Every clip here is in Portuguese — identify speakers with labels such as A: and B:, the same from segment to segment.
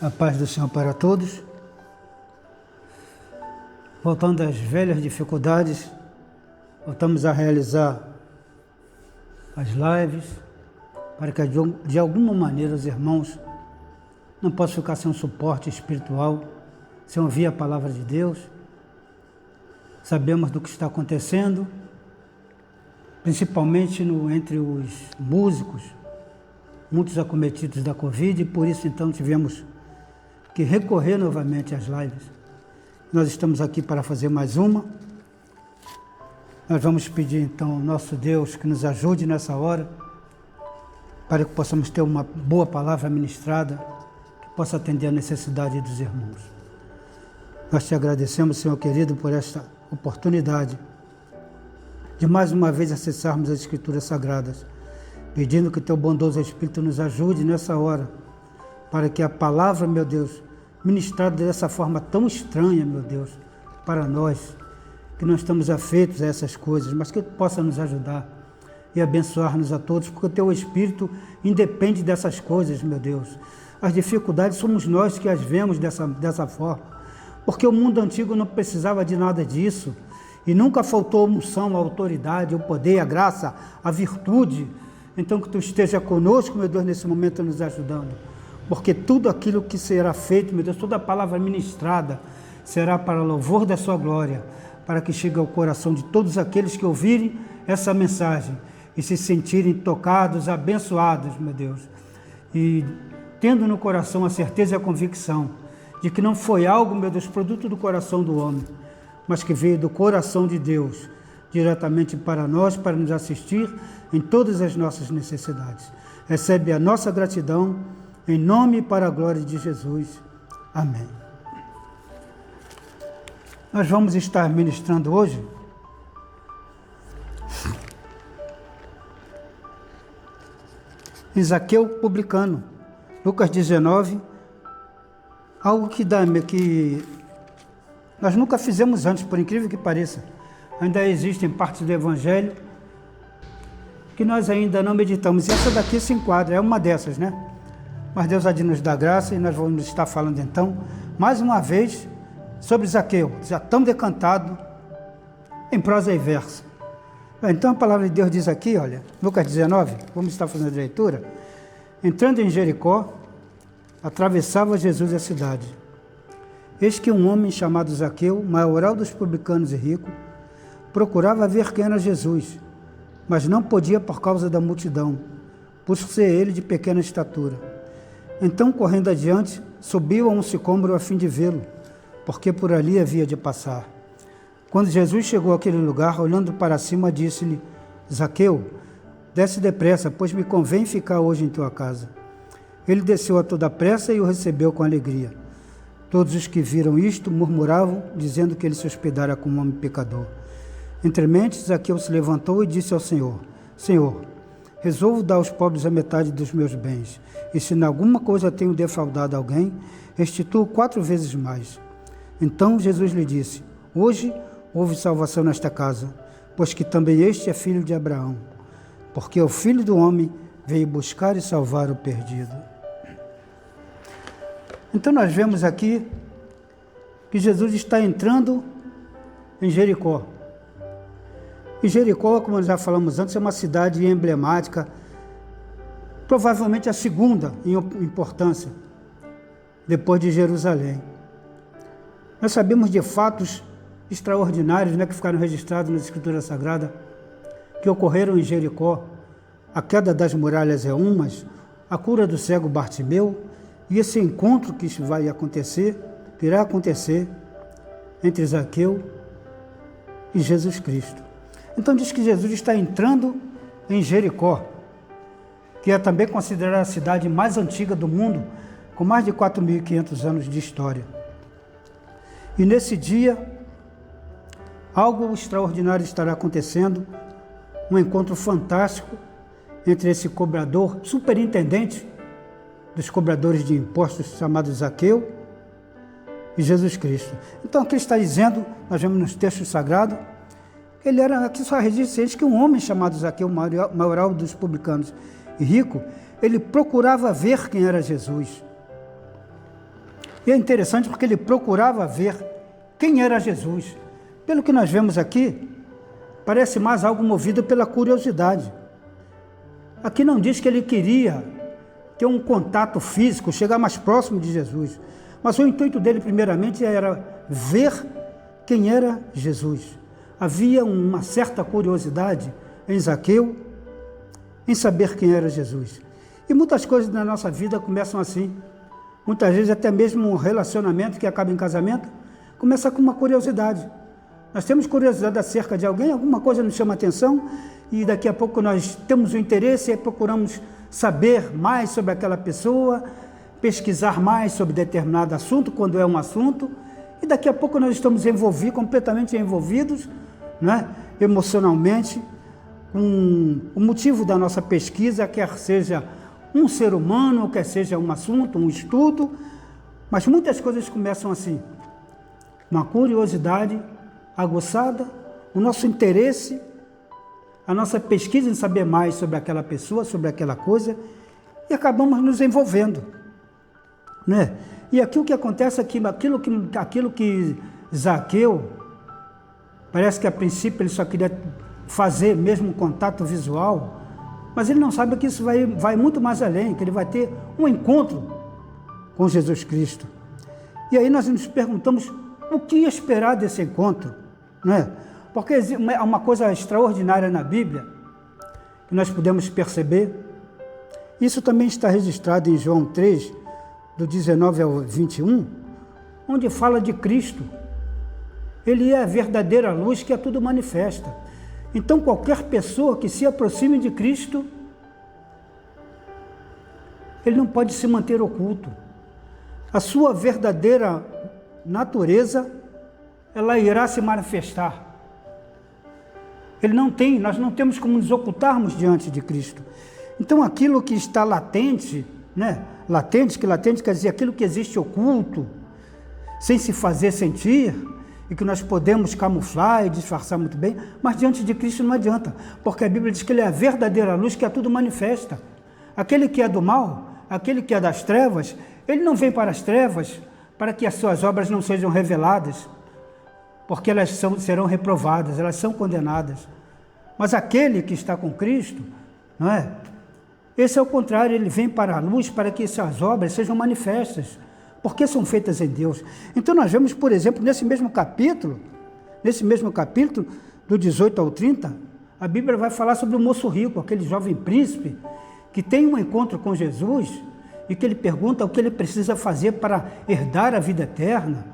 A: A paz do Senhor para todos. Voltando às velhas dificuldades, voltamos a realizar as lives para que de alguma maneira os irmãos não possam ficar sem um suporte espiritual, sem ouvir a palavra de Deus. Sabemos do que está acontecendo, principalmente entre os músicos, muitos acometidos da Covid, e por isso então tivemos que recorrer novamente às lives. Nós estamos aqui para fazer mais uma. Nós vamos pedir então ao nosso Deus que nos ajude nessa hora, para que possamos ter uma boa palavra ministrada, que possa atender a necessidade dos irmãos. Nós te agradecemos, Senhor querido, por esta oportunidade de mais uma vez acessarmos as Escrituras Sagradas, pedindo que teu bondoso Espírito nos ajude nessa hora, para que a palavra, meu Deus, ministrada dessa forma tão estranha, meu Deus, para nós, que não estamos afeitos a essas coisas, mas que possa nos ajudar e abençoar-nos a todos, porque o teu Espírito independe dessas coisas, meu Deus. As dificuldades somos nós que as vemos dessa forma, porque o mundo antigo não precisava de nada disso, e nunca faltou a unção, a autoridade, o poder, a graça, a virtude. Então que tu esteja conosco, meu Deus, nesse momento nos ajudando, porque tudo aquilo que será feito, meu Deus, toda a palavra ministrada será para louvor da sua glória, para que chegue ao coração de todos aqueles que ouvirem essa mensagem e se sentirem tocados, abençoados, meu Deus, e tendo no coração a certeza e a convicção de que não foi algo, meu Deus, produto do coração do homem, mas que veio do coração de Deus, diretamente para nós, para nos assistir em todas as nossas necessidades. Recebe a nossa gratidão, em nome e para a glória de Jesus. Amém. Nós vamos estar ministrando hoje em Zaqueu publicano, Lucas 19, algo que nós nunca fizemos antes, por incrível que pareça. Ainda existem partes do Evangelho que nós ainda não meditamos. E essa daqui se enquadra, é uma dessas, né? Mas Deus há de nos dar graça e nós vamos estar falando então, mais uma vez, sobre Zaqueu, já tão decantado em prosa e verso. Então a palavra de Deus diz aqui, olha, Lucas 19, vamos estar fazendo a leitura. Entrando em Jericó, atravessava Jesus a cidade. Eis que um homem chamado Zaqueu, maioral dos publicanos e rico, procurava ver quem era Jesus, mas não podia por causa da multidão, por ser ele de pequena estatura. Então, correndo adiante, subiu a um sicômoro a fim de vê-lo, porque por ali havia de passar. Quando Jesus chegou àquele lugar, olhando para cima, disse-lhe: Zaqueu, desce depressa, pois me convém ficar hoje em tua casa. Ele desceu a toda pressa e o recebeu com alegria. Todos os que viram isto murmuravam, dizendo que ele se hospedara com um homem pecador. Entremente, Zaqueu se levantou e disse ao Senhor: Senhor, resolvo dar aos pobres a metade dos meus bens, e se em alguma coisa tenho defraudado alguém, restituo 4 vezes mais. Então Jesus lhe disse: Hoje houve salvação nesta casa, pois que também este é filho de Abraão, porque o Filho do Homem veio buscar e salvar o perdido. Então nós vemos aqui que Jesus está entrando em Jericó. E Jericó, como nós já falamos antes, é uma cidade emblemática, provavelmente a segunda em importância, depois de Jerusalém. Nós sabemos de fatos extraordinários, né, que ficaram registrados na Escritura Sagrada, que ocorreram em Jericó: a queda das muralhas Reumas, a cura do cego Bartimeu, e esse encontro que irá acontecer entre Zaqueu e Jesus Cristo. Então diz que Jesus está entrando em Jericó, que é também considerada a cidade mais antiga do mundo, com mais de 4.500 anos de história. E nesse dia, algo extraordinário estará acontecendo, um encontro fantástico entre esse cobrador, superintendente dos cobradores de impostos, chamado Zaqueu, e Jesus Cristo. Então aqui está dizendo, nós vemos nos textos sagrados, ele era, aqui só registra que um homem chamado Zaqueu, maioral dos publicanos e rico, ele procurava ver quem era Jesus. E é interessante porque ele procurava ver quem era Jesus. Pelo que nós vemos aqui, parece mais algo movido pela curiosidade. Aqui não diz que ele queria ter um contato físico, chegar mais próximo de Jesus. Mas o intuito dele, primeiramente, era ver quem era Jesus. Havia uma certa curiosidade em Zaqueu, em saber quem era Jesus. E muitas coisas na nossa vida começam assim. Muitas vezes até mesmo um relacionamento que acaba em casamento, começa com uma curiosidade. Nós temos curiosidade acerca de alguém, alguma coisa nos chama a atenção, e daqui a pouco nós temos o interesse e procuramos saber mais sobre aquela pessoa, pesquisar mais sobre determinado assunto, quando é um assunto, e daqui a pouco nós estamos completamente envolvidos, né, emocionalmente, com o motivo da nossa pesquisa, quer seja um ser humano, quer seja um assunto, um estudo, mas muitas coisas começam assim, uma curiosidade aguçada, o nosso interesse, a nossa pesquisa em saber mais sobre aquela pessoa, sobre aquela coisa, e acabamos nos envolvendo, né? E aqui o que acontece é que aquilo que Zaqueu, parece que a princípio ele só queria fazer mesmo um contato visual, mas ele não sabe que isso vai muito mais além, que ele vai ter um encontro com Jesus Cristo. E aí nós nos perguntamos o que esperar desse encontro, né? Porque é uma coisa extraordinária na Bíblia, que nós podemos perceber. Isso também está registrado em João 3, do 19 ao 21, onde fala de Cristo. Ele é a verdadeira luz que a tudo manifesta. Então qualquer pessoa que se aproxime de Cristo, ele não pode se manter oculto. A sua verdadeira natureza, ela irá se manifestar. Nós não temos como nos ocultarmos diante de Cristo. Então aquilo que está latente, né? Latente quer dizer aquilo que existe oculto, sem se fazer sentir, e que nós podemos camuflar e disfarçar muito bem, mas diante de Cristo não adianta, porque a Bíblia diz que Ele é a verdadeira luz que a tudo manifesta. Aquele que é do mal, aquele que é das trevas, ele não vem para as trevas para que as suas obras não sejam reveladas, porque elas serão reprovadas, elas são condenadas. Mas aquele que está com Cristo, não é? Esse é o contrário, ele vem para a luz para que essas obras sejam manifestas, porque são feitas em Deus. Então nós vemos, por exemplo, nesse mesmo capítulo, do 18 ao 30, a Bíblia vai falar sobre o moço rico, aquele jovem príncipe, que tem um encontro com Jesus, e que ele pergunta o que ele precisa fazer para herdar a vida eterna.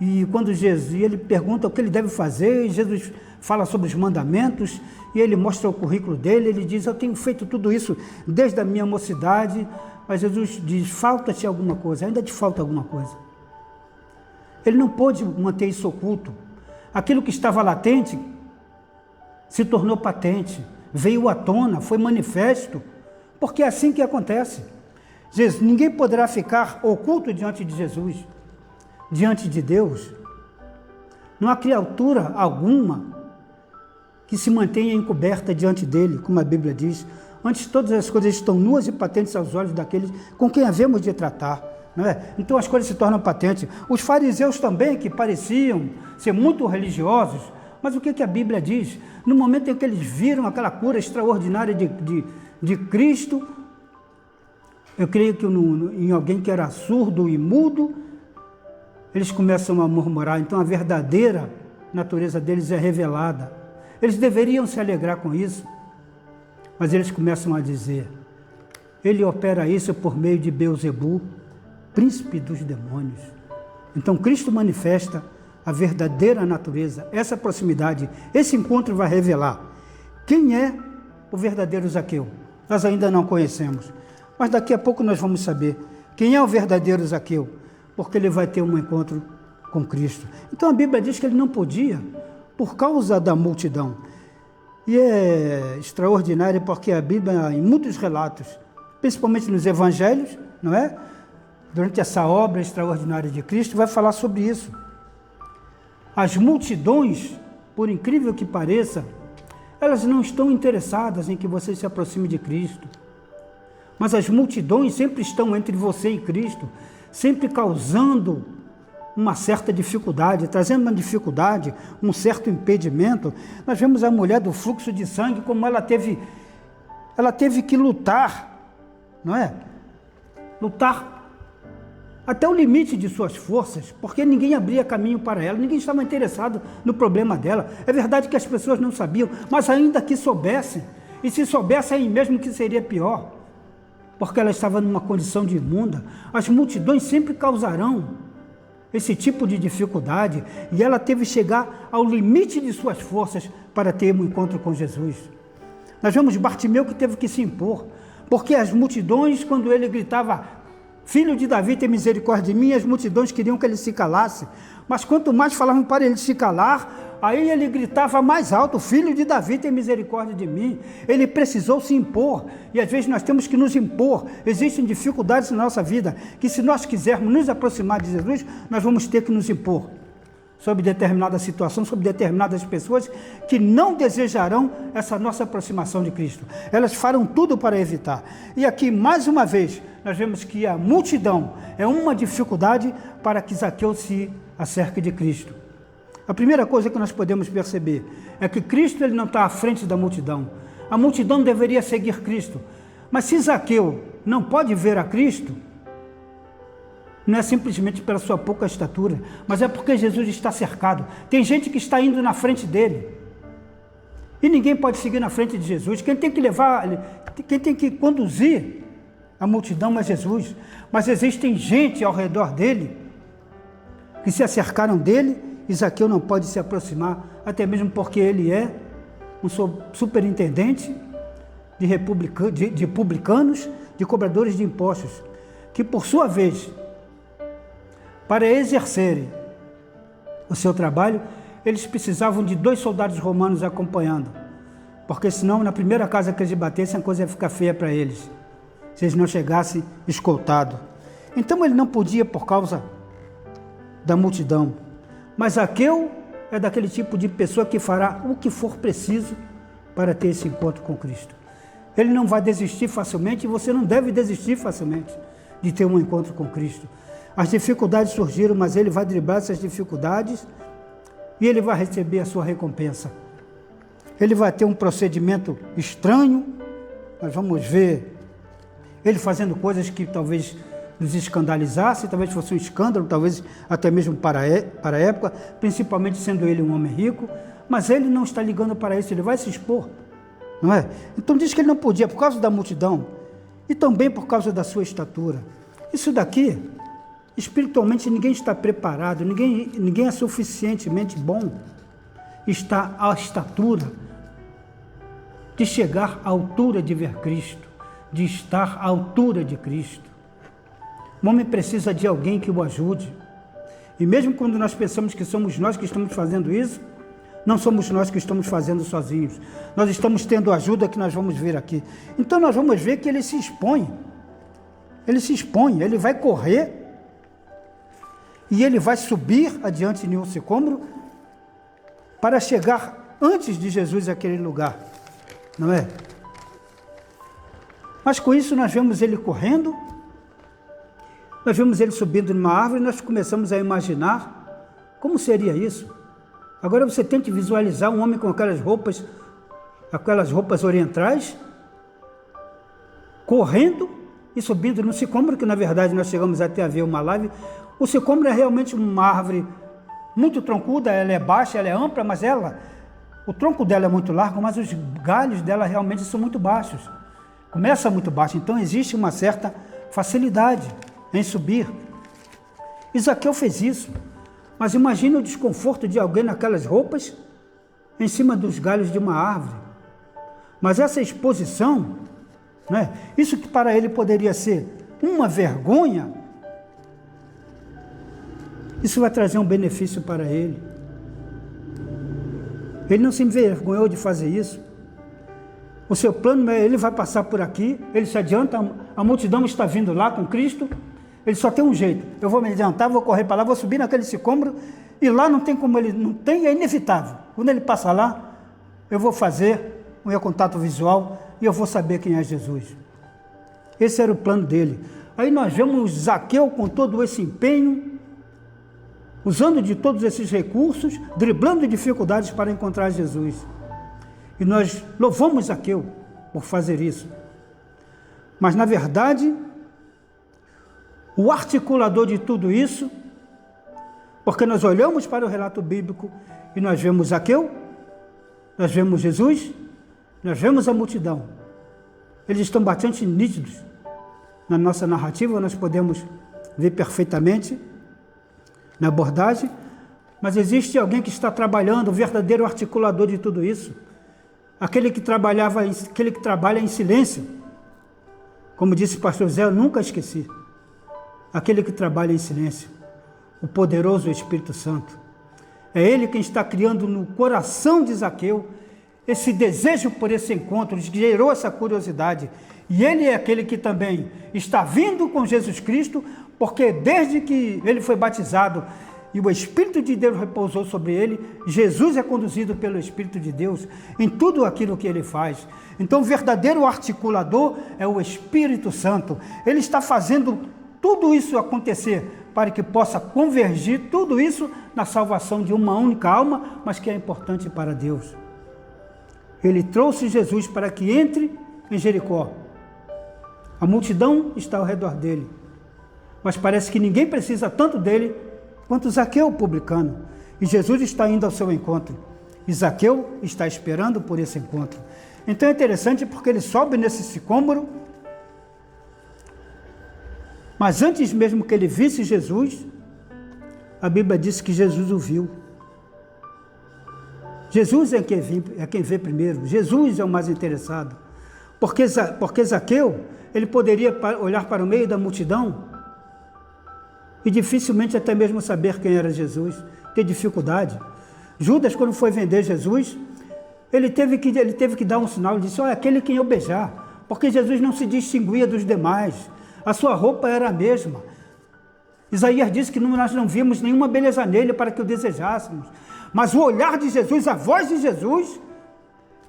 A: E quando ele pergunta o que ele deve fazer, e Jesus fala sobre os mandamentos, e ele mostra o currículo dele, ele diz, eu tenho feito tudo isso desde a minha mocidade, mas Jesus diz, falta-te alguma coisa, ainda te falta alguma coisa. Ele não pôde manter isso oculto. Aquilo que estava latente se tornou patente, veio à tona, foi manifesto, porque é assim que acontece. Ninguém poderá ficar oculto diante de Jesus, diante de Deus. Não há criatura alguma que se mantenha encoberta diante dele, como a Bíblia diz. Antes todas as coisas estão nuas e patentes aos olhos daqueles com quem havemos de tratar, não é? Então as coisas se tornam patentes. Os fariseus também, que pareciam ser muito religiosos, mas o que a Bíblia diz? No momento em que eles viram aquela cura extraordinária de Cristo, eu creio que em alguém que era surdo e mudo, eles começam a murmurar. Então a verdadeira natureza deles é revelada. Eles deveriam se alegrar com isso, mas eles começam a dizer, ele opera isso por meio de Beelzebu, príncipe dos demônios. Então Cristo manifesta a verdadeira natureza, essa proximidade, esse encontro vai revelar quem é o verdadeiro Zaqueu. Nós ainda não conhecemos, mas daqui a pouco nós vamos saber quem é o verdadeiro Zaqueu, porque ele vai ter um encontro com Cristo. Então a Bíblia diz que ele não podia, por causa da multidão. E é extraordinário porque a Bíblia, em muitos relatos, principalmente nos evangelhos, não é? Durante essa obra extraordinária de Cristo, vai falar sobre isso. As multidões, por incrível que pareça, elas não estão interessadas em que você se aproxime de Cristo. Mas as multidões sempre estão entre você e Cristo, sempre causando uma certa dificuldade, trazendo uma dificuldade, um certo impedimento. Nós vemos a mulher do fluxo de sangue, como ela teve que lutar, não é? Lutar até o limite de suas forças, porque ninguém abria caminho para ela, ninguém estava interessado no problema dela. É verdade que as pessoas não sabiam, mas ainda que soubessem, e se soubessem mesmo que seria pior, porque ela estava numa condição de imunda. As multidões sempre causarão esse tipo de dificuldade, e ela teve que chegar ao limite de suas forças para ter um encontro com Jesus. Nós vemos Bartimeu que teve que se impor, porque as multidões, quando ele gritava, filho de Davi, tem misericórdia de mim, as multidões queriam que ele se calasse, mas quanto mais falavam para ele se calar, aí ele gritava mais alto, filho de Davi, tem misericórdia de mim. Ele precisou se impor, e às vezes nós temos que nos impor. Existem dificuldades na nossa vida, que se nós quisermos nos aproximar de Jesus, nós vamos ter que nos impor sobre determinada situação, sobre determinadas pessoas que não desejarão essa nossa aproximação de Cristo. Elas farão tudo para evitar. E aqui, mais uma vez, nós vemos que a multidão é uma dificuldade para que Zaqueu se acerque de Cristo. A primeira coisa que nós podemos perceber é que Cristo ele não está à frente da multidão. A multidão deveria seguir Cristo. Mas se Zaqueu não pode ver a Cristo, não é simplesmente pela sua pouca estatura, mas é porque Jesus está cercado. Tem gente que está indo na frente dele. E ninguém pode seguir na frente de Jesus. Quem tem que levar, quem tem que conduzir a multidão é Jesus. Mas existem gente ao redor dele que se acercaram dele, e Zaqueu não pode se aproximar, até mesmo porque ele é um superintendente de publicanos, de cobradores de impostos, que por sua vez, para exercerem o seu trabalho, eles precisavam de 2 soldados romanos acompanhando, porque senão na primeira casa que eles batessem a coisa ia ficar feia para eles, se eles não chegassem escoltados. Então ele não podia por causa da multidão. Mas Zaqueu é daquele tipo de pessoa que fará o que for preciso para ter esse encontro com Cristo. Ele não vai desistir facilmente, e você não deve desistir facilmente de ter um encontro com Cristo. As dificuldades surgiram, mas ele vai driblar essas dificuldades e ele vai receber a sua recompensa. Ele vai ter um procedimento estranho, nós vamos ver ele fazendo coisas que talvez nos escandalizasse, talvez fosse um escândalo, talvez até mesmo para a época, principalmente sendo ele um homem rico, mas ele não está ligando para isso, ele vai se expor, não é? Então diz que ele não podia por causa da multidão e também por causa da sua estatura. Isso daqui, espiritualmente ninguém está preparado, ninguém é suficientemente bom, está à estatura de chegar à altura de ver Cristo, de estar à altura de Cristo. O homem precisa de alguém que o ajude. E mesmo quando nós pensamos que somos nós que estamos fazendo isso, não somos nós que estamos fazendo sozinhos. Nós estamos tendo ajuda que nós vamos ver aqui. Então nós vamos ver que ele se expõe. Ele vai correr e ele vai subir adiante de um sicômoro para chegar antes de Jesus àquele lugar, não é? Mas com isso nós vemos ele correndo, nós vemos ele subindo numa árvore e nós começamos a imaginar como seria isso. Agora você tente visualizar um homem com aquelas roupas orientais, correndo e subindo no sicômoro, que na verdade nós chegamos até a ver uma live. O sicômoro é realmente uma árvore muito troncuda, ela é baixa, ela é ampla, mas o tronco dela é muito largo, mas os galhos dela realmente são muito baixos. Começa muito baixo, então existe uma certa facilidade em subir. Zaqueu fez isso, mas imagina o desconforto de alguém naquelas roupas, em cima dos galhos de uma árvore. Mas essa exposição, né, isso que para ele poderia ser uma vergonha, isso vai trazer um benefício para ele. Ele não se envergonhou de fazer isso. O seu plano é, ele vai passar por aqui, ele se adianta, a multidão está vindo lá com Cristo, ele só tem um jeito, eu vou me adiantar, vou correr para lá, vou subir naquele sicômoro, e lá não tem como ele, não tem, é inevitável. Quando ele passar lá, eu vou fazer o meu contato visual e eu vou saber quem é Jesus. Esse era o plano dele. Aí nós vemos Zaqueu com todo esse empenho, usando de todos esses recursos, driblando dificuldades para encontrar Jesus. E nós louvamos Zaqueu por fazer isso. Mas, na verdade, o articulador de tudo isso, porque nós olhamos para o relato bíblico e nós vemos Zaqueu, nós vemos Jesus, nós vemos a multidão. Eles estão bastante nítidos. Na nossa narrativa nós podemos ver perfeitamente na abordagem, mas existe alguém que está trabalhando, o verdadeiro articulador de tudo isso, aquele que trabalha em silêncio. Como disse o pastor Zé, eu nunca esqueci. Aquele que trabalha em silêncio, o poderoso Espírito Santo. É ele quem está criando no coração de Zaqueu esse desejo por esse encontro, gerou essa curiosidade. E ele é aquele que também está vindo com Jesus Cristo, porque desde que ele foi batizado e o Espírito de Deus repousou sobre ele, Jesus é conduzido pelo Espírito de Deus em tudo aquilo que ele faz. Então o verdadeiro articulador é o Espírito Santo. Ele está fazendo tudo isso acontecer para que possa convergir tudo isso na salvação de uma única alma, mas que é importante para Deus. Ele trouxe Jesus para que entre em Jericó. A multidão está ao redor dele, mas parece que ninguém precisa tanto dele quanto Zaqueu, o publicano. E Jesus está indo ao seu encontro. E Zaqueu está esperando por esse encontro. Então é interessante porque ele sobe nesse sicômoro, mas antes mesmo que ele visse Jesus, a Bíblia diz que Jesus o viu. Jesus é quem vê primeiro. Jesus é o mais interessado. Porque Zaqueu, ele poderia olhar para o meio da multidão e dificilmente até mesmo saber quem era Jesus, ter dificuldade. Judas, quando foi vender Jesus, ele teve que dar um sinal, ele disse, olha, aquele quem eu beijar, porque Jesus não se distinguia dos demais, a sua roupa era a mesma. Isaías disse que nós não vimos nenhuma beleza nele para que o desejássemos, mas o olhar de Jesus, a voz de Jesus,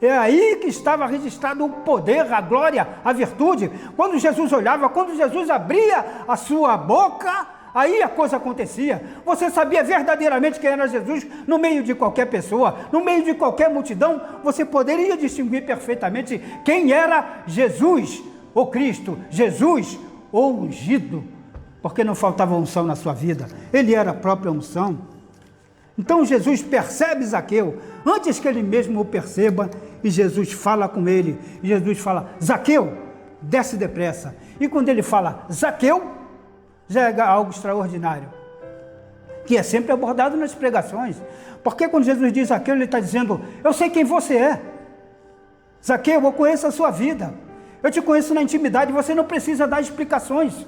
A: é aí que estava registrado o poder, a glória, a virtude. Quando Jesus olhava, quando Jesus abria a sua boca, aí a coisa acontecia. Você sabia verdadeiramente quem era Jesus no meio de qualquer pessoa, no meio de qualquer multidão, você poderia distinguir perfeitamente quem era Jesus, o Cristo, Jesus, o ungido, porque não faltava unção na sua vida, ele era a própria unção. Então Jesus percebe Zaqueu, antes que ele mesmo o perceba, e Jesus fala com ele, e Jesus fala, Zaqueu, desce depressa. E quando ele fala Zaqueu, já é algo extraordinário, que é sempre abordado nas pregações, porque quando Jesus diz Zaqueu, ele está dizendo, eu sei quem você é, Zaqueu, eu conheço a sua vida, eu te conheço na intimidade, você não precisa dar explicações,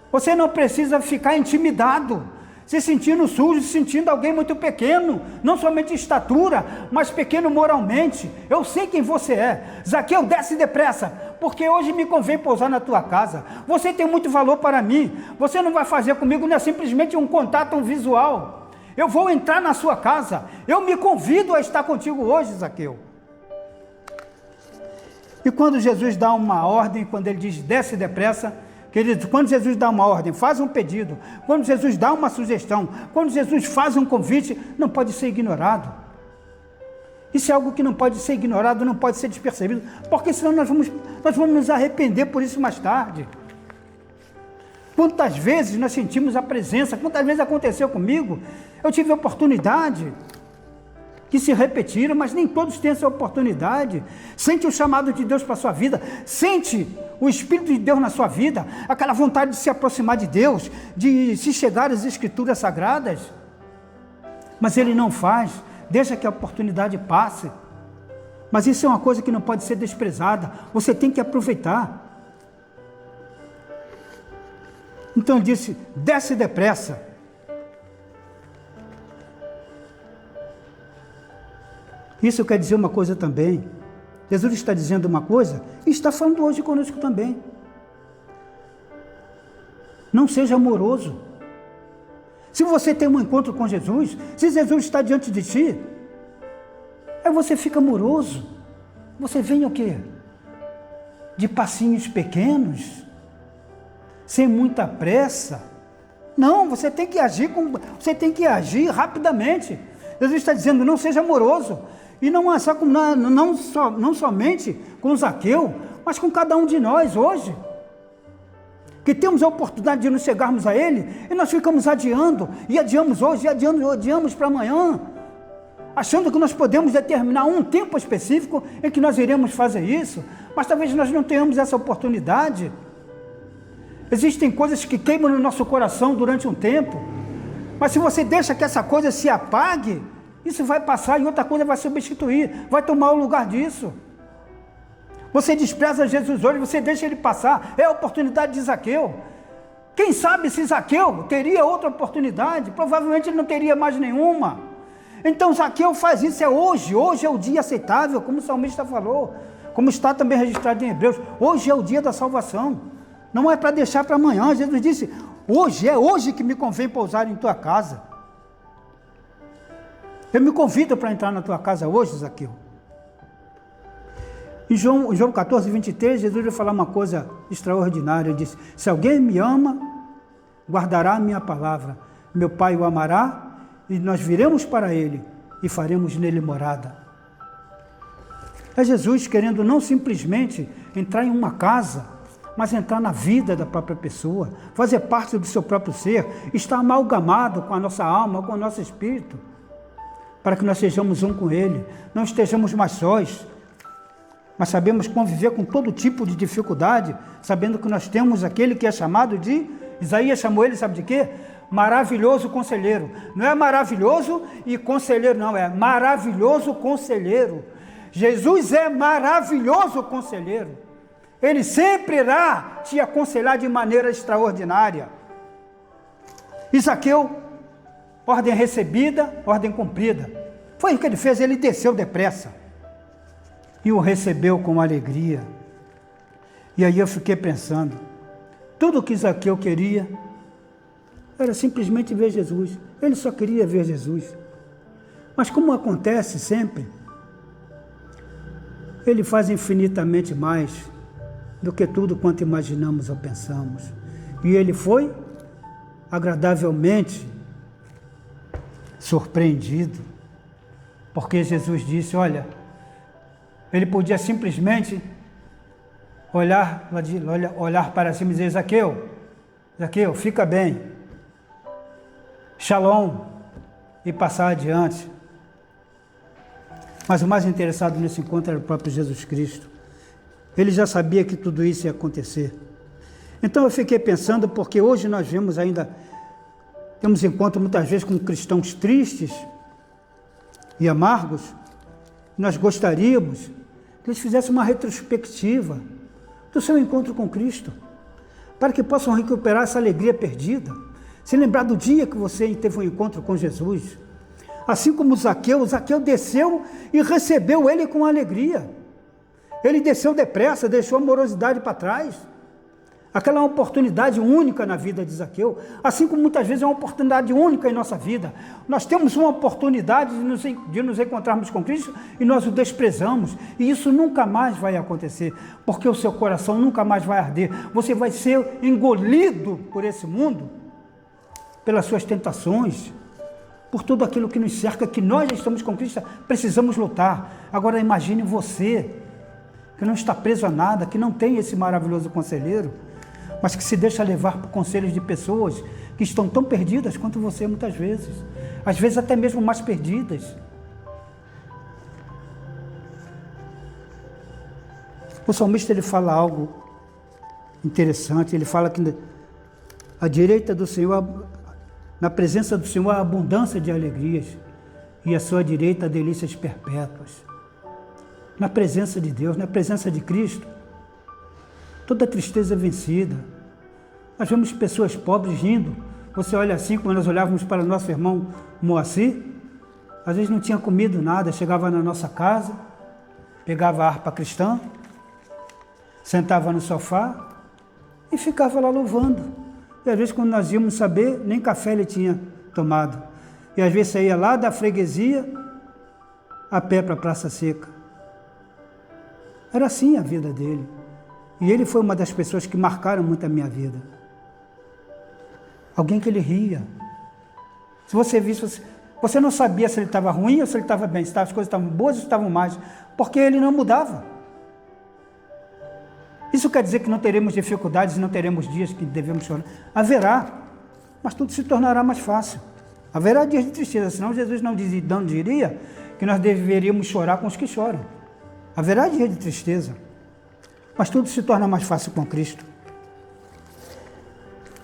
A: você não precisa ficar intimidado, se sentindo sujo, se sentindo alguém muito pequeno, não somente em estatura, mas pequeno moralmente. Eu sei quem você é. Zaqueu, desce depressa, porque hoje me convém pousar na tua casa. Você tem muito valor para mim. Você não vai fazer comigo, não é simplesmente um contato visual. Eu vou entrar na sua casa. Eu me convido a estar contigo hoje, Zaqueu. E quando Jesus dá uma ordem, quando ele diz desce depressa, queridos, quando Jesus dá uma ordem, faz um pedido, quando Jesus dá uma sugestão, quando Jesus faz um convite, não pode ser ignorado. Isso é algo que não pode ser ignorado, não pode ser despercebido, porque senão nós vamos nos arrepender por isso mais tarde. Quantas vezes nós sentimos a presença, quantas vezes aconteceu comigo, eu tive a oportunidade que se repetiram, mas nem todos têm essa oportunidade. Sente o chamado de Deus para a sua vida, sente o Espírito de Deus na sua vida, aquela vontade de se aproximar de Deus, de se chegar às Escrituras Sagradas, mas ele não faz, deixa que a oportunidade passe. Mas isso é uma coisa que não pode ser desprezada, você tem que aproveitar. Então ele disse, desce depressa. Isso quer dizer uma coisa também. Jesus está dizendo uma coisa e está falando hoje conosco também. Não seja amoroso. Se você tem um encontro com Jesus, se Jesus está diante de ti, aí você fica amoroso. Você vem o quê? De passinhos pequenos. sem muita pressa. Não, você tem que agir rapidamente. Jesus está dizendo, não seja amoroso. E não somente com Zaqueu, mas com cada um de nós hoje. Que temos a oportunidade de nos chegarmos a Ele, e nós ficamos adiando, e adiamos hoje, e adiamos para amanhã, achando que nós podemos determinar um tempo específico em que nós iremos fazer isso, mas talvez nós não tenhamos essa oportunidade. Existem coisas que queimam no nosso coração durante um tempo, mas se você deixa que essa coisa se apague, isso vai passar e outra coisa vai substituir, vai tomar o lugar disso. Você despreza Jesus hoje, você deixa ele passar, é a oportunidade de Zaqueu. Quem sabe se Zaqueu teria outra oportunidade, provavelmente ele não teria mais nenhuma. Então Zaqueu faz isso, hoje é o dia aceitável, como o salmista falou, como está também registrado em Hebreus, hoje é o dia da salvação, não é para deixar para amanhã. Jesus disse, hoje que me convém pousar em tua casa. Eu me convido para entrar na tua casa hoje, Zaqueu. Em João 14, 23, Jesus vai falar uma coisa extraordinária. Ele disse, se alguém me ama, guardará a minha palavra. Meu Pai o amará, e nós viremos para Ele, e faremos nele morada. É Jesus querendo não simplesmente entrar em uma casa, mas entrar na vida da própria pessoa, fazer parte do seu próprio ser, estar amalgamado com a nossa alma, com o nosso espírito, para que nós sejamos um com Ele, não estejamos mais sós, mas sabemos conviver com todo tipo de dificuldade, sabendo que nós temos aquele que é chamado de, Isaías chamou ele, sabe de quê? Maravilhoso conselheiro. Não é maravilhoso e conselheiro, não, é maravilhoso conselheiro. Jesus é maravilhoso conselheiro. Ele sempre irá te aconselhar de maneira extraordinária. E Zaqueu, ordem recebida, ordem cumprida. Foi o que ele fez, ele desceu depressa e o recebeu com alegria. E aí eu fiquei pensando, tudo o que Zaqueu queria era simplesmente ver Jesus. Ele só queria ver Jesus. Mas como acontece sempre, Ele faz infinitamente mais do que tudo quanto imaginamos ou pensamos. E ele foi agradavelmente surpreendido, porque Jesus disse, olha, ele podia simplesmente olhar para cima e dizer, Zaqueu, fica bem, shalom, e passar adiante. Mas o mais interessado nesse encontro era o próprio Jesus Cristo. Ele já sabia que tudo isso ia acontecer. Então eu fiquei pensando, porque hoje nós temos encontro muitas vezes com cristãos tristes e amargos. Nós gostaríamos que eles fizessem uma retrospectiva do seu encontro com Cristo, para que possam recuperar essa alegria perdida, se lembrar do dia que você teve um encontro com Jesus. Assim como Zaqueu desceu e recebeu ele com alegria. Ele desceu depressa, deixou a morosidade para trás. Aquela é uma oportunidade única na vida de Zaqueu, assim como muitas vezes é uma oportunidade única em nossa vida. Nós temos uma oportunidade de nos encontrarmos com Cristo e nós o desprezamos. E isso nunca mais vai acontecer, porque o seu coração nunca mais vai arder. Você vai ser engolido por esse mundo, pelas suas tentações, por tudo aquilo que nos cerca, que nós já estamos com Cristo, precisamos lutar. Agora imagine você, que não está preso a nada, que não tem esse maravilhoso conselheiro, mas que se deixa levar por conselhos de pessoas que estão tão perdidas quanto você muitas vezes, às vezes até mesmo mais perdidas. O salmista ele fala algo interessante, ele fala que à direita do Senhor, na presença do Senhor há abundância de alegrias, e à sua direita delícias perpétuas. Na presença de Deus, na presença de Cristo, toda tristeza é vencida. Nós vemos pessoas pobres rindo. Você olha assim, quando nós olhávamos para o nosso irmão Moacir, às vezes não tinha comido nada, chegava na nossa casa, pegava a harpa cristã, sentava no sofá e ficava lá louvando. E às vezes quando nós íamos saber, nem café ele tinha tomado. E às vezes saía lá da freguesia, a pé para a Praça Seca. Era assim a vida dele. E ele foi uma das pessoas que marcaram muito a minha vida. Alguém que ele ria. Se você visse, você não sabia se ele estava ruim ou se ele estava bem, se as coisas estavam boas ou se estavam mais, porque ele não mudava. Isso quer dizer que não teremos dificuldades e não teremos dias que devemos chorar? Haverá, mas tudo se tornará mais fácil. Haverá dias de tristeza, senão Jesus não diria que nós deveríamos chorar com os que choram. Haverá dias de tristeza, mas tudo se torna mais fácil com Cristo.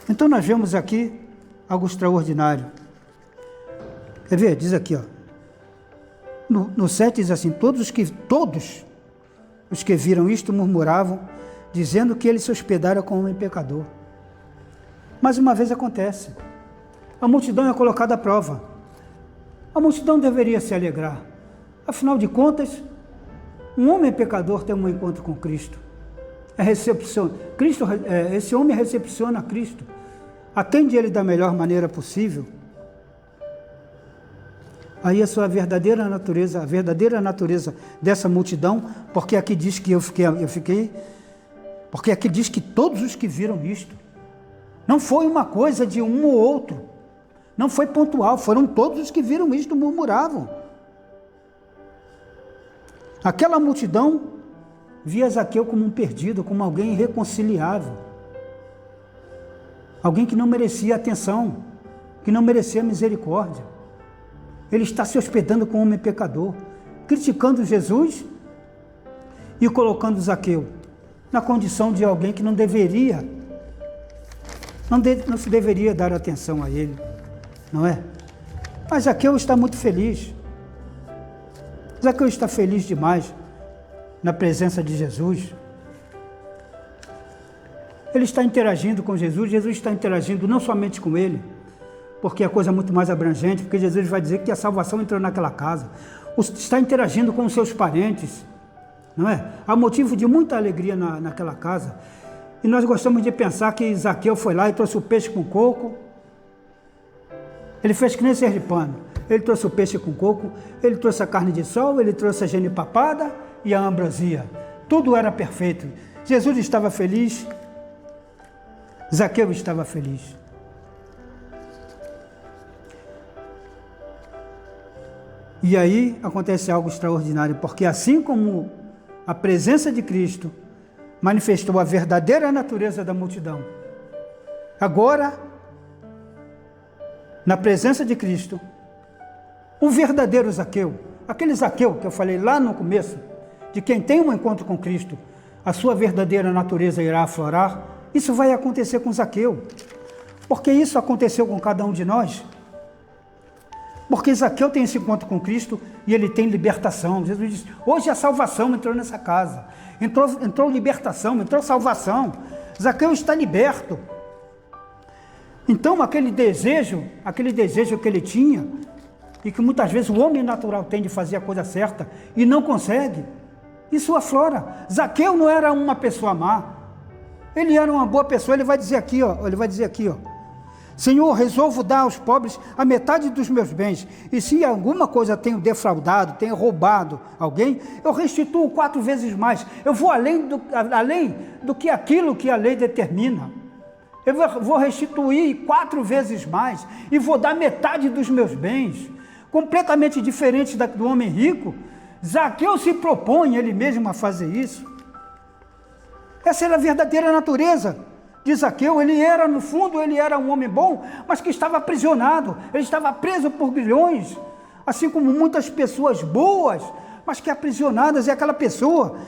A: Então nós vemos aqui algo extraordinário. Quer ver? Diz aqui, ó. No 7 diz assim, todos os que viram isto murmuravam, dizendo que ele se hospedara com um homem pecador. Mais uma vez acontece. A multidão é colocada à prova. A multidão deveria se alegrar. Afinal de contas, um homem pecador tem um encontro com Cristo. Esse homem recepciona Cristo. Atende ele da melhor maneira possível. Aí a sua verdadeira natureza, a verdadeira natureza dessa multidão, porque aqui diz que porque aqui diz que todos os que viram isto, não foi uma coisa de um ou outro, não foi pontual, foram todos os que viram isto murmuravam. Aquela multidão via Zaqueu como um perdido, como alguém irreconciliável, alguém que não merecia atenção, que não merecia misericórdia. Ele está se hospedando com um homem pecador, criticando Jesus e colocando Zaqueu na condição de alguém que não se deveria dar atenção a ele, não é? Mas Zaqueu está muito feliz. Zaqueu está feliz demais na presença de Jesus. Ele está interagindo com Jesus, Jesus está interagindo não somente com ele, porque a coisa é muito mais abrangente, porque Jesus vai dizer que a salvação entrou naquela casa. Está interagindo com os seus parentes, não é? Há motivo de muita alegria naquela casa. E nós gostamos de pensar que Zaqueu foi lá e trouxe o peixe com coco. Ele fez que nem sergipano. Ele trouxe o peixe com coco, ele trouxe a carne de sol, ele trouxe a genipapada e a ambrosia. Tudo era perfeito. Jesus estava feliz, Zaqueu estava feliz. E aí acontece algo extraordinário, porque assim como a presença de Cristo manifestou a verdadeira natureza da multidão, agora, na presença de Cristo, o verdadeiro Zaqueu, aquele Zaqueu que eu falei lá no começo, de quem tem um encontro com Cristo, a sua verdadeira natureza irá aflorar. Isso vai acontecer com Zaqueu, porque isso aconteceu com cada um de nós. Porque Zaqueu tem esse encontro com Cristo e ele tem libertação. Jesus diz, hoje a salvação entrou nessa casa. Entrou libertação, entrou salvação. Zaqueu está liberto. Então aquele desejo que ele tinha, e que muitas vezes o homem natural tem de fazer a coisa certa e não consegue, isso aflora. Zaqueu não era uma pessoa má. Ele era uma boa pessoa. Ele vai dizer aqui, ó, Senhor, resolvo dar aos pobres a metade dos meus bens, e se alguma coisa tenho defraudado, tenho roubado alguém, eu restituo 4 vezes mais. Eu vou além do que aquilo que a lei determina. Eu vou restituir 4 vezes mais, e vou dar metade dos meus bens. Completamente diferente do homem rico, Zaqueu se propõe ele mesmo a fazer isso. Essa era a verdadeira natureza de Zaqueu. Ele era, no fundo, ele era um homem bom, mas que estava aprisionado, ele estava preso por grilhões, assim como muitas pessoas boas, mas que aprisionadas. É aquela pessoa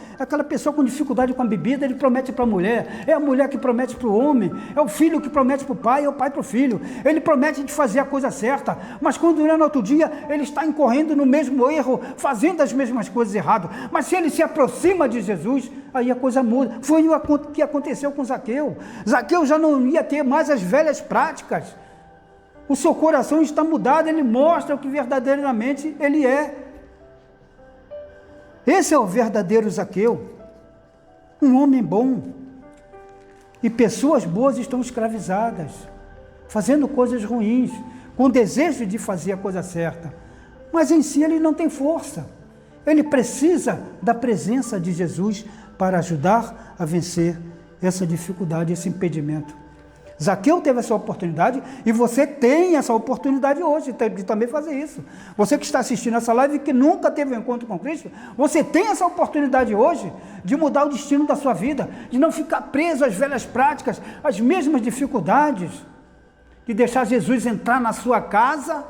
A: com dificuldade com a bebida, ele promete para a mulher, é a mulher que promete para o homem, é o filho que promete para o pai, é o pai para o filho. Ele promete de fazer a coisa certa, mas quando no outro dia ele está incorrendo no mesmo erro, fazendo as mesmas coisas erradas. Mas se ele se aproxima de Jesus, aí a coisa muda. Foi o que aconteceu com Zaqueu. Zaqueu já não ia ter mais as velhas práticas. O seu coração está mudado, ele mostra o que verdadeiramente ele é. Esse é o verdadeiro Zaqueu, um homem bom. E pessoas boas estão escravizadas, fazendo coisas ruins, com desejo de fazer a coisa certa, mas em si ele não tem força. Ele precisa da presença de Jesus para ajudar a vencer essa dificuldade, esse impedimento. Zaqueu teve essa oportunidade e você tem essa oportunidade hoje de também fazer isso. Você que está assistindo essa live e que nunca teve um encontro com Cristo, você tem essa oportunidade hoje de mudar o destino da sua vida, de não ficar preso às velhas práticas, às mesmas dificuldades, de deixar Jesus entrar na sua casa,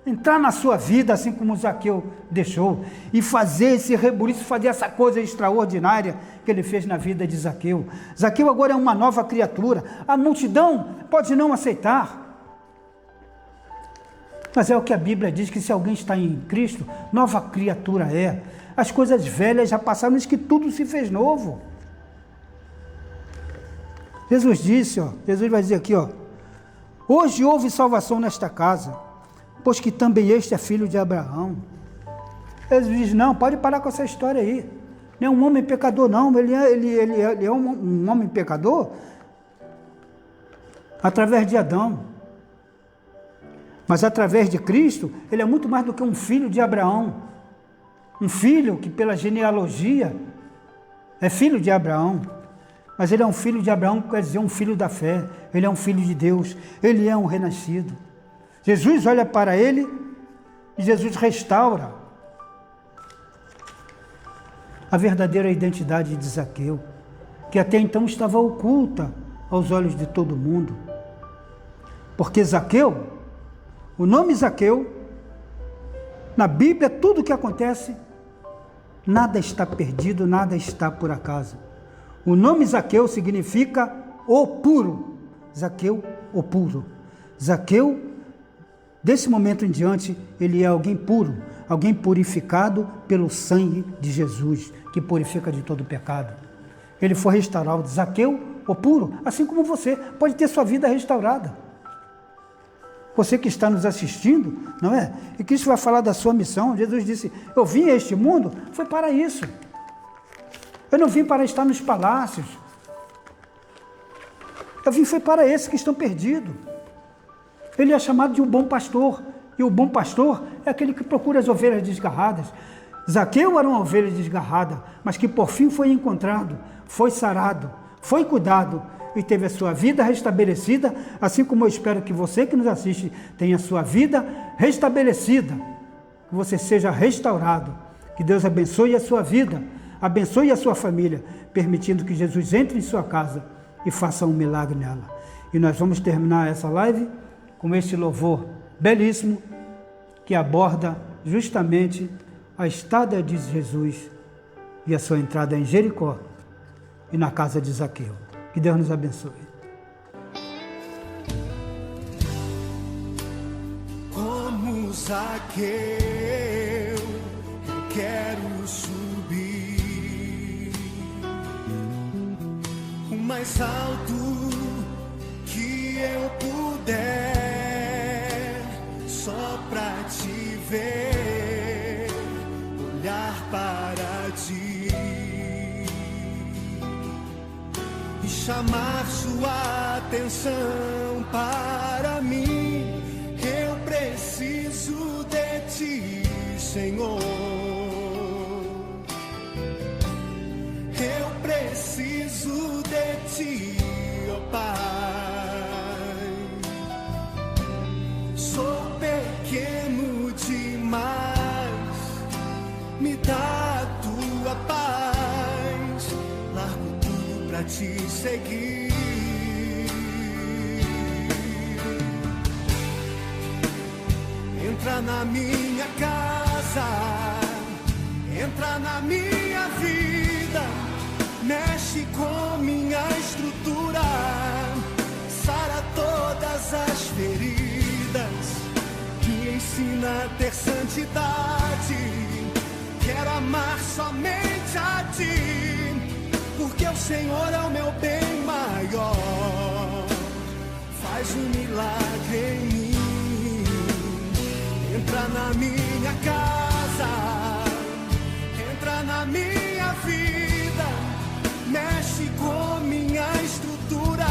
A: entrar na sua vida, assim como Zaqueu deixou, e fazer esse rebuliço, fazer essa coisa extraordinária que ele fez na vida de Zaqueu. Zaqueu agora é uma nova criatura. A multidão pode não aceitar, mas é o que a Bíblia diz, que se alguém está em Cristo, nova criatura é. As coisas velhas já passaram, mas que tudo se fez novo. Jesus disse, Jesus vai dizer aqui, hoje houve salvação nesta casa, pois que também este é filho de Abraão. Jesus diz, não, pode parar com essa história aí. Não é um homem pecador, não. Ele é um homem pecador através de Adão. Mas através de Cristo, ele é muito mais do que um filho de Abraão. Um filho que pela genealogia é filho de Abraão. Mas ele é um filho de Abraão, quer dizer, um filho da fé. Ele é um filho de Deus. Ele é um renascido. Jesus olha para ele e Jesus restaura a verdadeira identidade de Zaqueu, que até então estava oculta aos olhos de todo mundo. Porque Zaqueu, o nome Zaqueu, na Bíblia, tudo o que acontece, nada está perdido, nada está por acaso. O nome Zaqueu significa o puro. Zaqueu, o puro. Zaqueu, desse momento em diante, ele é alguém puro, alguém purificado pelo sangue de Jesus, que purifica de todo pecado. Ele foi restaurado. Zaqueu, o puro, assim como você, pode ter sua vida restaurada. Você que está nos assistindo, não é? E Cristo vai falar da sua missão. Jesus disse, eu vim a este mundo, foi para isso. Eu não vim para estar nos palácios. Eu vim foi para esses que estão perdidos. Ele é chamado de um bom pastor, e o bom pastor é aquele que procura as ovelhas desgarradas. Zaqueu era uma ovelha desgarrada, mas que por fim foi encontrado, foi sarado, foi cuidado e teve a sua vida restabelecida, assim como eu espero que você que nos assiste tenha a sua vida restabelecida, que você seja restaurado, que Deus abençoe a sua vida, abençoe a sua família, permitindo que Jesus entre em sua casa e faça um milagre nela. E nós vamos terminar essa live com este louvor belíssimo que aborda justamente a estada de Jesus e a sua entrada em Jericó e na casa de Zaqueu. Que Deus nos abençoe.
B: Como Zaqueu, eu quero subir o mais alto que eu puder, só pra te ver, olhar para ti e chamar sua atenção para mim. Eu preciso de ti, Senhor. Eu preciso de ti, ó Pai. Sou pequeno demais, me dá a tua paz. Largo tudo pra te seguir. Entra na minha casa, entra na minha vida, mexe com minha estrutura, sara todas as feridas, me ensina a ter santidade. Quero amar somente a ti, porque o Senhor é o meu bem maior. Faz um milagre em mim. Entra na minha casa, entra na minha vida, mexe com minha estrutura,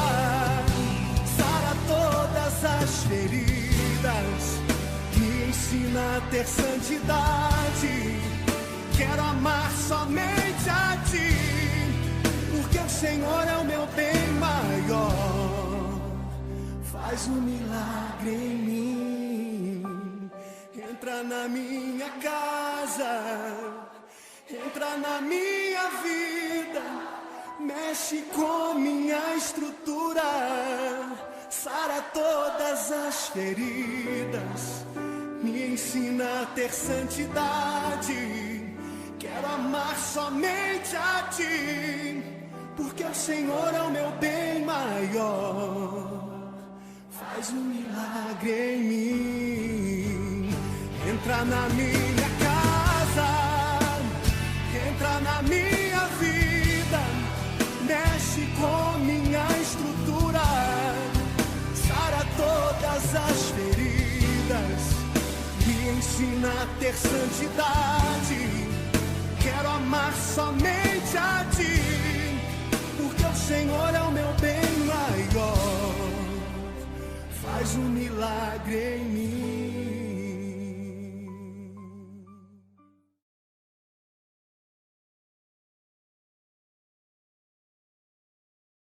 B: sara todas as feridas, me ensina a ter santidade. Quero amar somente a ti, porque o Senhor é o meu bem maior. faz um milagre em mim. Entra na minha casa, entra na minha vida, mexe com minha estrutura, sara todas as feridas, me ensina a ter santidade. Quero amar somente a Ti, porque o Senhor é o meu bem maior. Faz um milagre em mim. Entra na minha casa, entra na minha vida, mexe com minha estrutura, sara todas as feridas, me ensina a ter santidade. Quero amar somente a Ti, porque o Senhor é o meu bem maior. Faz um milagre em mim.